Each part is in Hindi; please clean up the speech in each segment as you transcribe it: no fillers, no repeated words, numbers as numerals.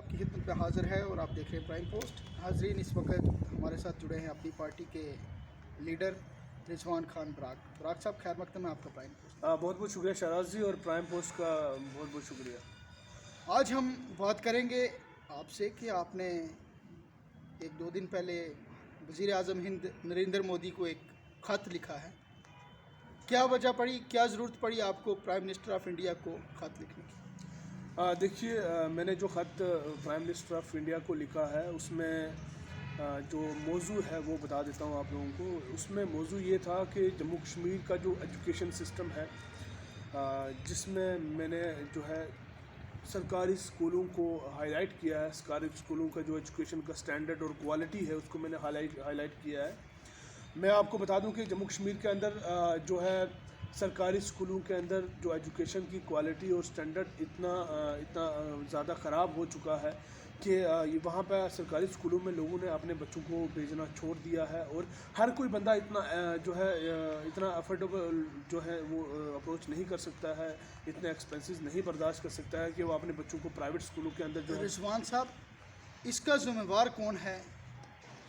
आपकी खिदमत पे हाज़िर है और आप देख रहे हैं प्राइम पोस्ट। हाज़रीन, इस वक्त हमारे साथ जुड़े हैं अपनी पार्टी के लीडर रिजवान खान बराक साहब। खैर मकदम है आपका प्राइम पोस्ट। बहुत बहुत शुक्रिया शहराज जी, और प्राइम पोस्ट का बहुत बहुत शुक्रिया। आज हम बात करेंगे आपसे कि आपने एक दो दिन पहले वज़ीर आज़म हिंद नरेंद्र मोदी को एक ख़त लिखा है। क्या वजह पड़ी, क्या ज़रूरत पड़ी आपको प्राइम मिनिस्टर ऑफ इंडिया को ख़त लिखने की? देखिए, मैंने जो ख़त प्राइम मिनिस्टर ऑफ इंडिया को लिखा है उसमें जो मौजू है वो बता देता हूँ आप लोगों को। उसमें मौजू ये था कि जम्मू कश्मीर का जो एजुकेशन सिस्टम है, जिसमें मैंने जो है सरकारी स्कूलों को हाईलाइट किया है। सरकारी स्कूलों का जो एजुकेशन का स्टैंडर्ड और क्वालिटी है उसको मैंने हाईलाइट किया है। मैं आपको बता दूं कि जम्मू कश्मीर के अंदर जो है सरकारी स्कूलों के अंदर जो एजुकेशन की क्वालिटी और स्टैंडर्ड इतना ज़्यादा ख़राब हो चुका है कि वहाँ पर सरकारी स्कूलों में लोगों ने अपने बच्चों को भेजना छोड़ दिया है, और हर कोई बंदा इतना जो है इतना अफोर्डेबल जो है वो अप्रोच नहीं कर सकता है, इतने एक्सपेंसेस नहीं बर्दाश्त कर सकता है कि वो अपने बच्चों को प्राइवेट स्कूलों के अंदर जो है। रिजवान साहब, इसका ज़िम्मेवार कौन है?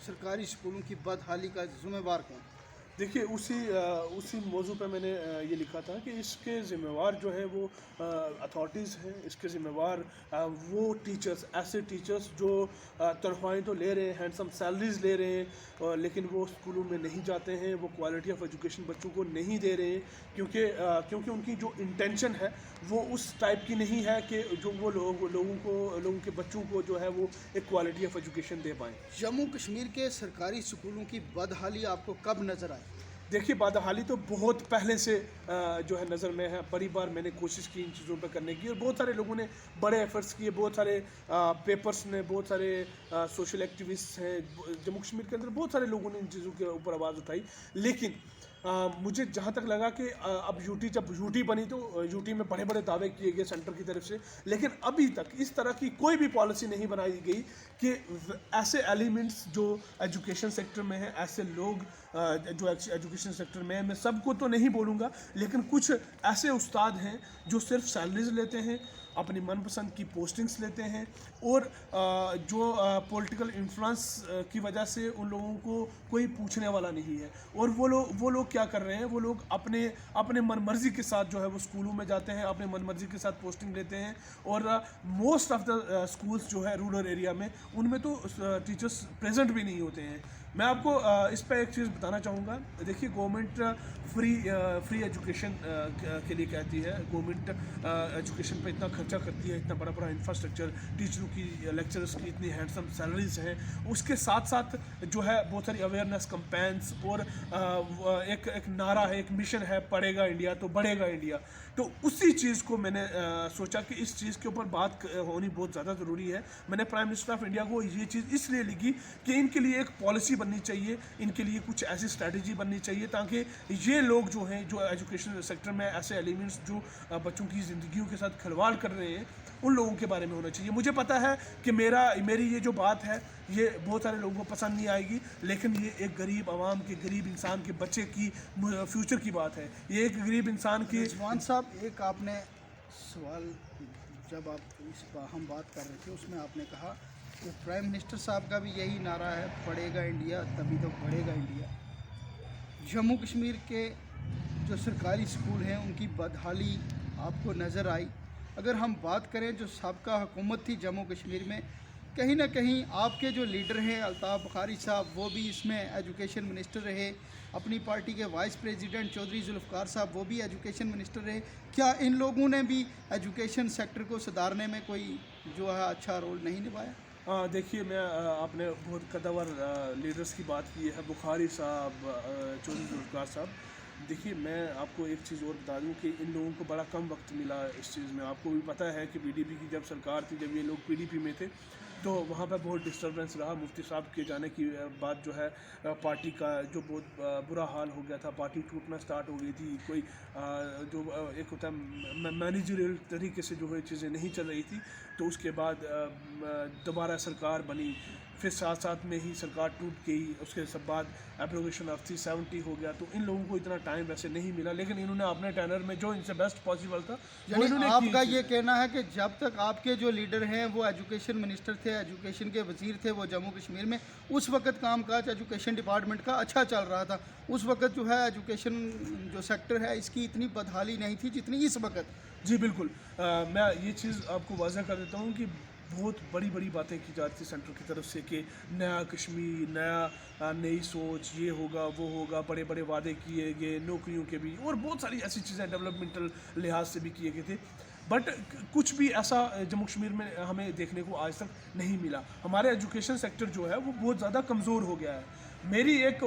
सरकारी स्कूलों की बदहाली का ज़िम्मेवार कौन? देखिए, उसी मौजू पे मैंने ये लिखा था कि इसके ज़िम्मेवार जो है वो अथॉरिटीज़ हैं। इसके ज़िम्मेवार वो टीचर्स, ऐसे टीचर्स जो तनख्वाहें तो ले रहे हैं, हैंडसम सैलरीज ले रहे हैं, लेकिन वो स्कूलों में नहीं जाते हैं, वो क्वालिटी ऑफ एजुकेशन बच्चों को नहीं दे रहे हैं, क्योंकि उनकी जो इंटेंशन है वो उस टाइप की नहीं है कि जो वो लोगों के बच्चों को जो है वो एक क्वालिटी ऑफ एजुकेशन दे पाएँ। जम्मू कश्मीर के सरकारी स्कूलों की बदहाली आपको कब नज़र आई? देखिए, बदहाली तो बहुत पहले से जो है नज़र में है। बड़ी बार मैंने कोशिश की इन चीज़ों पर करने की, और बहुत सारे लोगों ने बड़े एफर्ट्स किए, बहुत सारे पेपर्स ने, बहुत सारे सोशल एक्टिविस्ट हैं जम्मू कश्मीर के अंदर, बहुत सारे लोगों ने इन चीज़ों के ऊपर आवाज़ उठाई। लेकिन मुझे जहाँ तक लगा कि अब जब यूटी बनी तो यूटी में बड़े बड़े दावे किए गए सेंटर की तरफ से, लेकिन अभी तक इस तरह की कोई भी पॉलिसी नहीं बनाई गई कि ऐसे एलिमेंट्स जो एजुकेशन सेक्टर में हैं, ऐसे लोग जो एजुकेशन सेक्टर में, मैं सबको तो नहीं बोलूँगा, लेकिन कुछ ऐसे उस्ताद हैं जो सिर्फ सैलरीज लेते हैं, अपनी मनपसंद की पोस्टिंग्स लेते हैं, और जो पॉलिटिकल इन्फ्लुएंस की वजह से उन लोगों को कोई पूछने वाला नहीं है। और वो लोग क्या कर रहे हैं, वो लोग अपने मनमर्जी के साथ जो है वो स्कूलों में जाते हैं, अपने मनमर्जी के साथ पोस्टिंग लेते हैं, और मोस्ट ऑफ द स्कूल्स जो है रूरल एरिया में, उनमें तो टीचर्स प्रेजेंट भी नहीं होते हैं। मैं आपको इस पर एक चीज़ बताना चाहूँगा। देखिए, गवर्नमेंट फ्री एजुकेशन के लिए कहती है, गवर्नमेंट एजुकेशन पे इतना खर्चा करती है, इतना बड़ा बड़ा इंफ्रास्ट्रक्चर, टीचरों की, लेक्चरर्स की इतनी हैंडसम सैलरीज हैं, उसके साथ साथ जो है बहुत सारी अवेयरनेस कैंपेन्स, और एक नारा है, एक मिशन है, पढ़ेगा इंडिया तो बढ़ेगा इंडिया। तो उसी चीज़ को मैंने सोचा कि इस चीज़ के ऊपर बात होनी बहुत ज़्यादा ज़रूरी है। मैंने प्राइम मिनिस्टर ऑफ इंडिया को ये चीज़ इसलिए लिखी कि इनके लिए एक पॉलिसी बननी चाहिए, इनके लिए कुछ ऐसी स्ट्रैटेजी बननी चाहिए ताकि ये लोग जो हैं, जो एजुकेशन सेक्टर में ऐसे एलिमेंट्स जो बच्चों की ज़िंदगियों के साथ खिलवाड़ कर रहे हैं, उन लोगों के बारे में होना चाहिए। मुझे पता है कि मेरी ये जो बात है ये बहुत सारे लोगों को पसंद नहीं आएगी, लेकिन ये एक गरीब आवाम के, गरीब इंसान के बच्चे की फ्यूचर की बात है। ये एक गरीब इंसान की। रिजवान साहब, एक आपने सवाल, जब आप हम बात कर रहे थे उसमें आपने कहा कि प्राइम मिनिस्टर साहब का भी यही नारा है, पढ़ेगा इंडिया तभी तो बढ़ेगा इंडिया। जम्मू कश्मीर के जो सरकारी स्कूल हैं उनकी बदहाली आपको नज़र आई? अगर हम बात करें जो साबका हुकूमत थी जम्मू कश्मीर में, कहीं ना कहीं आपके जो लीडर हैं अल्ताफ़ बुखारी साहब, वो भी इसमें एजुकेशन मिनिस्टर रहे। अपनी पार्टी के वाइस प्रेसिडेंट चौधरी जुल्फ़िकार साहब, वो भी एजुकेशन मिनिस्टर रहे। क्या इन लोगों ने भी एजुकेशन सेक्टर को सुधारने में कोई जो है अच्छा रोल नहीं निभाया? देखिए, आपने बहुत कदावर लीडर्स की बात की है, बुखारी साहब, चौधरी जुल्फ़िकार साहब। देखिए, मैं आपको एक चीज़ और बता दूं कि इन लोगों को बड़ा कम वक्त मिला इस चीज़ में। आपको भी पता है कि पीडीपी की जब सरकार थी, जब ये लोग पीडीपी में थे, तो वहाँ पर बहुत डिस्टर्बेंस रहा। मुफ्ती साहब के जाने की बाद जो है पार्टी का जो बहुत बुरा हाल हो गया था, पार्टी टूटना स्टार्ट हो गई थी। कोई जो एक होता है मैनेजरियल तरीके से जो है चीज़ें नहीं चल रही थी। तो उसके बाद दोबारा सरकार बनी, फिर साथ साथ में ही सरकार टूट गई, उसके सब बाद एप्लीकेशन ऑफ 370 हो गया। तो इन लोगों को इतना टाइम वैसे नहीं मिला, लेकिन इन्होंने अपने टेनर में जो इनसे बेस्ट पॉसिबल था वो यानी इन्होंने आपका की। ये कहना है कि जब तक आपके जो लीडर हैं वो एजुकेशन मिनिस्टर थे, एजुकेशन के वजीर थे वो जम्मू कश्मीर में, उस वक्त कामकाज एजुकेशन डिपार्टमेंट का अच्छा चल रहा था। उस वक्त जो है एजुकेशन जो सेक्टर है इसकी इतनी बदहाली नहीं थी जितनी इस वक्त। जी बिल्कुल, मैं ये चीज़ आपको वाज़ह कर देता हूँ कि बहुत बड़ी बड़ी बातें की जाती है सेंटर की तरफ से कि नया कश्मीर, नई सोच, ये होगा वो होगा, बड़े बड़े वादे किए गए नौकरियों के भी, और बहुत सारी ऐसी चीज़ें डेवलपमेंटल लिहाज से भी किए गए थे। बट कुछ भी ऐसा जम्मू कश्मीर में हमें देखने को आज तक नहीं मिला। हमारे एजुकेशन सेक्टर जो है वो बहुत ज़्यादा कमज़ोर हो गया है। मेरी एक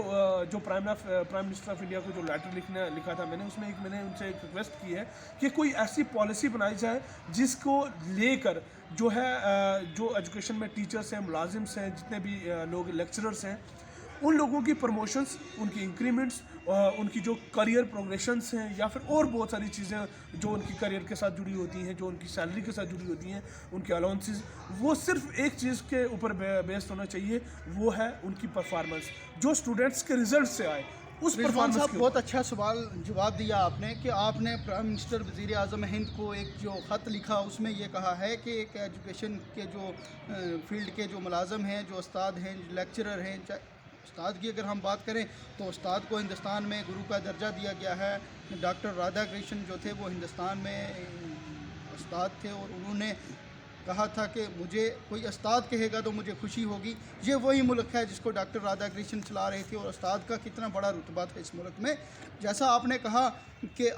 जो प्राइम मिनिस्टर ऑफ इंडिया को जो लेटर लिखा था मैंने, उसमें मैंने उनसे एक रिक्वेस्ट की है कि कोई ऐसी पॉलिसी बनाई जाए जिसको लेकर जो है जो एजुकेशन में टीचर्स हैं, मुलाजिम्स हैं, जितने भी लोग लेक्चरर्स हैं, उन लोगों की प्रमोशंस, उनकी इंक्रीमेंट्स, उनकी जो करियर प्रोग्रेशंस हैं, या फिर और बहुत सारी चीज़ें जो उनकी करियर के साथ जुड़ी होती हैं, जो उनकी सैलरी के साथ जुड़ी होती हैं, उनके अलाउंसेस, वो सिर्फ एक चीज़ के ऊपर बेस्ड होना चाहिए, वो है उनकी परफॉर्मेंस, जो स्टूडेंट्स के रिजल्ट से आए उस रिजवान परफॉर्मेंस साहब के। बहुत अच्छा सवाल जवाब दिया आपने कि आपने प्राइम मिनिस्टर वज़ीर आज़म हिंद को एक जो ख़त लिखा उसमें ये कहा है कि एक एजुकेशन के जो फील्ड के जो मुलाजम हैं, जो उस्ताद हैं, लेक्चरर हैं, उस्ताद की अगर हम बात करें तो उस्ताद को हिंदुस्तान में गुरु का दर्जा दिया गया है। डॉक्टर राधा कृष्ण जो थे वो हिंदुस्तान में उस्ताद थे और उन्होंने कहा था कि मुझे कोई उस्ताद कहेगा तो मुझे खुशी होगी। ये वही मुल्क है जिसको डॉक्टर राधा कृष्ण चला रहे थे, और उस्ताद का कितना बड़ा रुतबा था इस मुल्क में। जैसा आपने कहा कि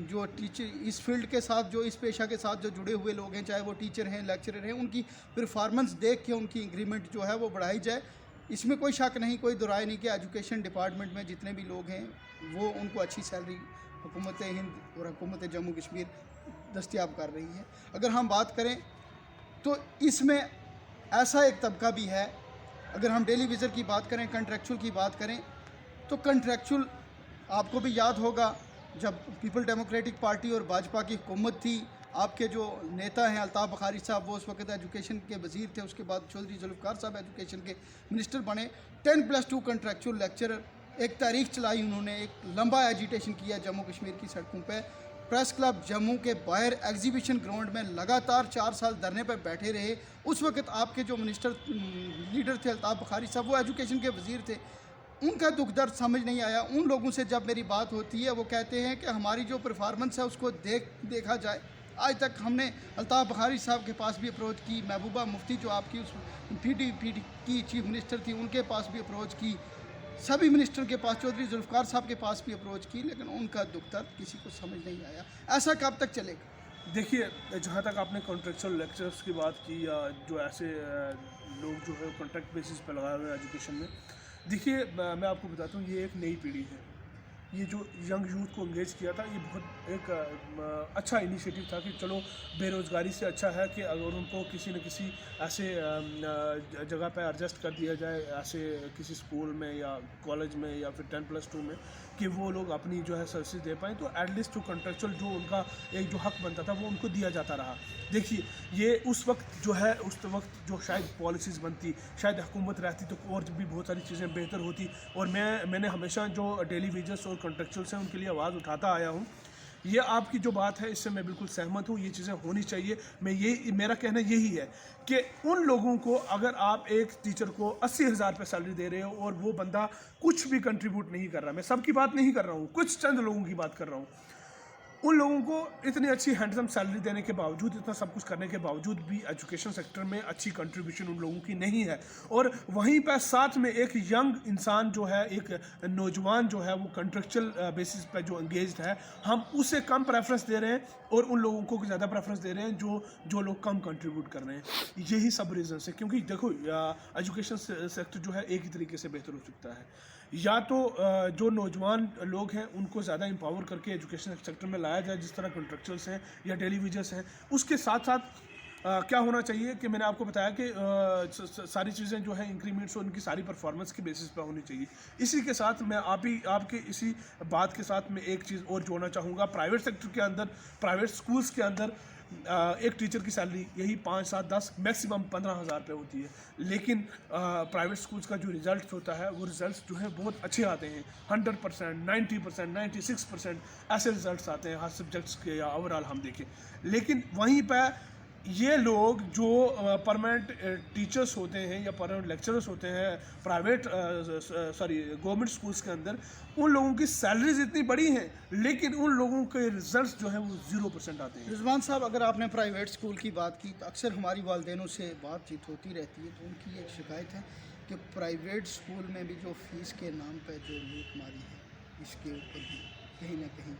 जो टीचर इस फील्ड के साथ, जो इस पेशा के साथ जो जुड़े हुए लोग हैं, चाहे वो टीचर हैं, लेक्चरर हैं, उनकी परफॉर्मेंस देख के उनकी इंक्रीमेंट जो है वो बढ़ाई जाए। इसमें कोई शक नहीं, कोई दुराय नहीं कि एजुकेशन डिपार्टमेंट में जितने भी लोग हैं वो उनको अच्छी सैलरी हुकूमत हिंद और हुकूमत जम्मू कश्मीर दस्तयाब कर रही है। अगर हम बात करें तो इसमें ऐसा एक तबका भी है, अगर हम डेली वेजर की बात करें, कंट्रैक्चुअल की बात करें, तो कंट्रैक्चुअल आपको भी याद होगा जब पीपल डेमोक्रेटिक पार्टी और भाजपा की हुकूमत थी, आपके जो नेता हैं अल्ताफ़ बुखारी साहब, वो उस वक्त एजुकेशन के वज़ीर थे। उसके बाद चौधरी जुल्फ़िकार साहब एजुकेशन के मिनिस्टर बने। 10+2 कंट्रैक्चुअल लेक्चरर, एक तारीख चलाई उन्होंने, एक लंबा एजिटेशन किया जम्मू कश्मीर की सड़कों पर। प्रेस क्लब जम्मू के बाहर एग्जीबिशन ग्राउंड में लगातार 4 साल धरने पर बैठे रहे। उस वक्त आपके जो लीडर थे अल्ताफ़ बुखारी साहब, वो एजुकेशन के वज़ीर थे। उनका दुख दर्द समझ नहीं आया। उन लोगों से जब मेरी बात होती है वो कहते हैं कि हमारी जो परफॉर्मेंस है उसको देखा जाए। आज तक हमने अल्ताफ़ बुखारी साहब के पास भी अप्रोच की, महबूबा मुफ्ती जो आपकी उस PDP की चीफ मिनिस्टर थी उनके पास भी अप्रोच की, सभी मिनिस्टर के पास, चौधरी जुल्फ़िकार साहब के पास भी अप्रोच की, लेकिन उनका दुख दर्द किसी को समझ नहीं आया। ऐसा कब तक चलेगा? देखिए, जहाँ तक आपने कॉन्ट्रेक्चुअल लेक्चर्स की बात की, या जो ऐसे लोग जो है कॉन्ट्रैक्ट बेसिस पर लगाए हुए हैं एजुकेशन में, देखिए मैं आपको बताता हूँ, ये एक नई पीढ़ी है। ये जो यंग यूथ को इंगेज किया था, ये बहुत एक अच्छा इनिशिएटिव था कि चलो बेरोज़गारी से अच्छा है कि अगर उनको किसी न किसी ऐसे जगह पर एडजस्ट कर दिया जाए, ऐसे किसी स्कूल में या कॉलेज में या फिर 10+2 में, कि वो लोग अपनी जो है सर्विस दे पाएँ, तो एटलीस्ट जो कंट्रेक्चुअल जो उनका एक जो हक बनता था वो उनको दिया जाता रहा। देखिए, ये उस वक्त जो है, उस वक्त जो शायद पॉलिसीज़ बनती, शायद हुकूमत रहती तो और भी बहुत सारी चीज़ें बेहतर होती। और मैंने हमेशा जो डेली वेजर्स और कॉन्ट्रेक्चुअल्स हैं उनके लिए आवाज़ उठाता आया हूँ। ये आपकी जो बात है इससे मैं बिल्कुल सहमत हूँ, ये चीज़ें होनी चाहिए। मेरा कहना यही है कि उन लोगों को, अगर आप एक टीचर को 80,000 रुपये सैलरी दे रहे हो और वो बंदा कुछ भी कंट्रीब्यूट नहीं कर रहा, मैं सबकी बात नहीं कर रहा हूँ, कुछ चंद लोगों की बात कर रहा हूँ, उन लोगों को इतनी अच्छी हैंडसम सैलरी देने के बावजूद, इतना सब कुछ करने के बावजूद भी एजुकेशन सेक्टर में अच्छी कंट्रीब्यूशन उन लोगों की नहीं है। और वहीं पर साथ में एक यंग इंसान जो है, एक नौजवान जो है, वो कंट्रेक्चुअल बेसिस पर जो एंगेज्ड है, हम उसे कम प्रेफरेंस दे रहे हैं और उन लोगों को ज़्यादा प्रेफरेंस दे रहे हैं जो लोग कम कंट्रीब्यूट कर रहे हैं। यही सब रीज़न है, क्योंकि देखो एजुकेशन सेक्टर जो है एक ही तरीके से बेहतर हो सकता है। या तो जो नौजवान लोग हैं उनको ज़्यादा एम्पावर करके एजुकेशन सेक्टर में लाया जाए, जिस तरह कॉन्ट्रेक्चुअल्स हैं या टेलीविजन्स हैं। उसके साथ साथ क्या होना चाहिए कि मैंने आपको बताया कि सारी चीज़ें जो है इंक्रीमेंट्स और उनकी सारी परफॉर्मेंस के बेसिस पर होनी चाहिए। इसी के साथ मैं आपके इसी बात के साथ मैं एक चीज़ और जोड़ना चाहूँगा। प्राइवेट सेक्टर के अंदर, प्राइवेट स्कूल्स के अंदर एक टीचर की सैलरी यही 5, 7, 10 मैक्सिमम 15,000 रुपये होती है। लेकिन प्राइवेट स्कूल्स का जो रिज़ल्ट होता है वो रिज़ल्ट जो है बहुत अच्छे आते हैं, 100%, 90%, 96% ऐसे रिज़ल्ट आते हैं हर सब्जेक्ट्स के या ओवरऑल हम देखें। लेकिन वहीं पर ये लोग जो परमानेंट टीचर्स होते हैं या परमानेंट लेक्चरर्स होते हैं प्राइवेट गवर्नमेंट स्कूल्स के अंदर, उन लोगों की सैलरीज इतनी बड़ी हैं लेकिन उन लोगों के रिजल्ट्स जो हैं वो 0% आते हैं। रिजवान साहब, अगर आपने प्राइवेट स्कूल की बात की तो अक्सर हमारी वालदेनों से बातचीत होती रहती है, तो उनकी एक शिकायत है कि प्राइवेट स्कूल में भी जो फ़ीस के नाम पर जो लूटमारी है, इसके ऊपर भी कहीं ना कहीं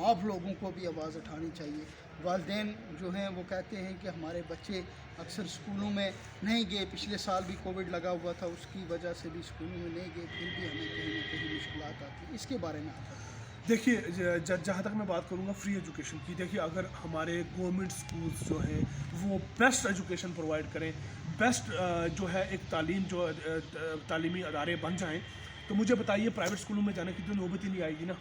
आप लोगों को भी आवाज़ उठानी चाहिए। वालदेन जो हैं वो कहते हैं कि हमारे बच्चे अक्सर स्कूलों में नहीं गए, पिछले साल भी कोविड लगा हुआ था, उसकी वजह से भी स्कूलों में नहीं गए, फिर भी हमें कहीं ना कहीं मुश्किलात आती है। इसके बारे में आप बताएं। देखिए, जहाँ तक मैं बात करूँगा फ्री एजुकेशन की, देखिए अगर हमारे गवर्नमेंट स्कूल्स जो हैं वो बेस्ट एजुकेशन प्रोवाइड करें, बेस्ट जो है एक तालीम जो तालीमी अदारे बन जाएं, तो मुझे बताइए प्राइवेट स्कूलों में जाने की तो नौबत ही नहीं आएगी ना।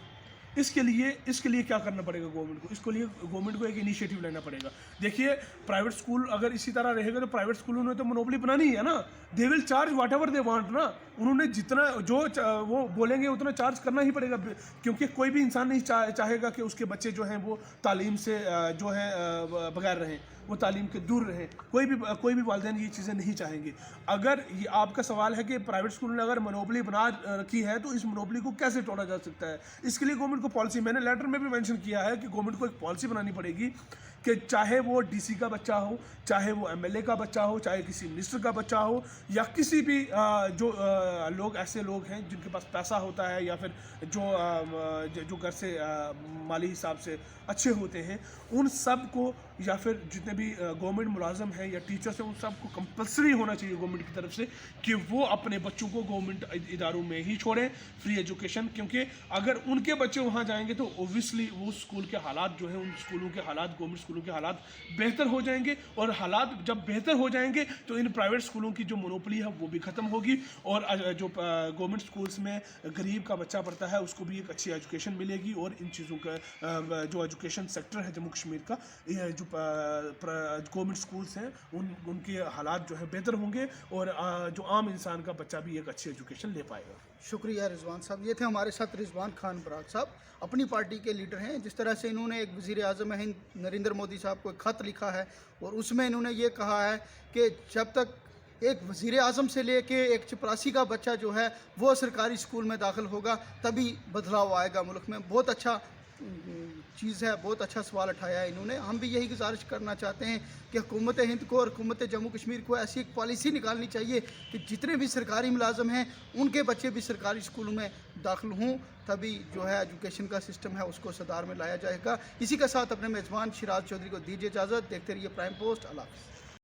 इसके लिए क्या करना पड़ेगा गवर्नमेंट को? इसके लिए गवर्नमेंट को एक इनिशिएटिव लेना पड़ेगा। देखिए, प्राइवेट स्कूल अगर इसी तरह रहेगा तो प्राइवेट स्कूलों ने तो मोनोपोली बनानी है ना। They will charge whatever they want ना। उन्होंने जितना वो बोलेंगे उतना चार्ज करना ही पड़ेगा, क्योंकि कोई भी इंसान नहीं चाहेगा कि उसके बच्चे जो हैं वो तालीम से जो है बगैर रहें, वो तालीम के दूर रहें। कोई भी वालिदैन ये चीज़ें नहीं चाहेंगे। अगर ये आपका सवाल है कि प्राइवेट स्कूल ने अगर मोनोपोली बना रखी है तो इस मोनोपोली को कैसे तोड़ा जा सकता है, इसके लिए गवर्नमेंट को पॉलिसी, मैंने लेटर में भी मेंशन किया है कि गवर्नमेंट को एक पॉलिसी बनानी पड़ेगी कि चाहे वो डीसी का बच्चा हो, चाहे वो एमएलए का बच्चा हो, चाहे किसी मिनिस्टर का बच्चा हो, या किसी भी लोग ऐसे लोग हैं जिनके पास पैसा होता है या फिर जो घर से माली हिसाब से अच्छे होते हैं, उन सब को या फिर जितने भी गवर्नमेंट मुलाजम हैं या टीचर्स हैं, उन सबको कंपलसरी होना चाहिए गवर्नमेंट की तरफ से कि वो अपने बच्चों को गवर्नमेंट इदारों में ही छोड़ें फ्री एजुकेशन। क्योंकि अगर उनके बच्चे वहाँ जाएंगे तो ओबियसली वो स्कूल के हालात जो हैं, उन स्कूलों के हालात, गवर्नमेंट स्कूलों के हालात बेहतर हो जाएंगे, और हालात जब बेहतर हो जाएंगे तो इन प्राइवेट स्कूलों की जो मोनोपोली है वो भी ख़त्म होगी, और जो गवर्नमेंट स्कूल्स में गरीब का बच्चा पढ़ता है उसको भी एक अच्छी एजुकेशन मिलेगी, और इन चीज़ों का जो एजुकेशन सेक्टर है जम्मू कश्मीर का, जो गवर्नमेंट स्कूल्स हैं उनके हालात जो है बेहतर होंगे, और जो आम इंसान का बच्चा भी एक अच्छी एजुकेशन ले पाएगा। शुक्रिया रिजवान साहब। ये थे हमारे साथ रिजवान खान बराग साहब, अपनी पार्टी के लीडर हैं। जिस तरह से इन्होंने एक वज़ीर आज़म हिंद नरेंद्र मोदी साहब को एक ख़त लिखा है और उसमें इन्होंने ये कहा है कि जब तक एक वज़ीर आज़म से लेके एक चपरासी का बच्चा जो है वो सरकारी स्कूल में दाखिल होगा तभी बदलाव आएगा मुल्क में। बहुत अच्छा चीज़ है, बहुत अच्छा सवाल उठाया है इन्होंने। हम भी यही गुजारिश करना चाहते हैं कि हुकूमत हिंद को और हुकूमत जम्मू कश्मीर को ऐसी एक पॉलिसी निकालनी चाहिए कि जितने भी सरकारी मुलाजम हैं उनके बच्चे भी सरकारी स्कूलों में दाखिल हों, तभी जो है एजुकेशन का सिस्टम है उसको सुधार में लाया जाएगा। इसी के साथ अपने मेज़बान शिराज चौधरी को दीजिए इजाज़त। देखते रहिए प्राइम पोस्ट। अल्लाह हाफ़िज़।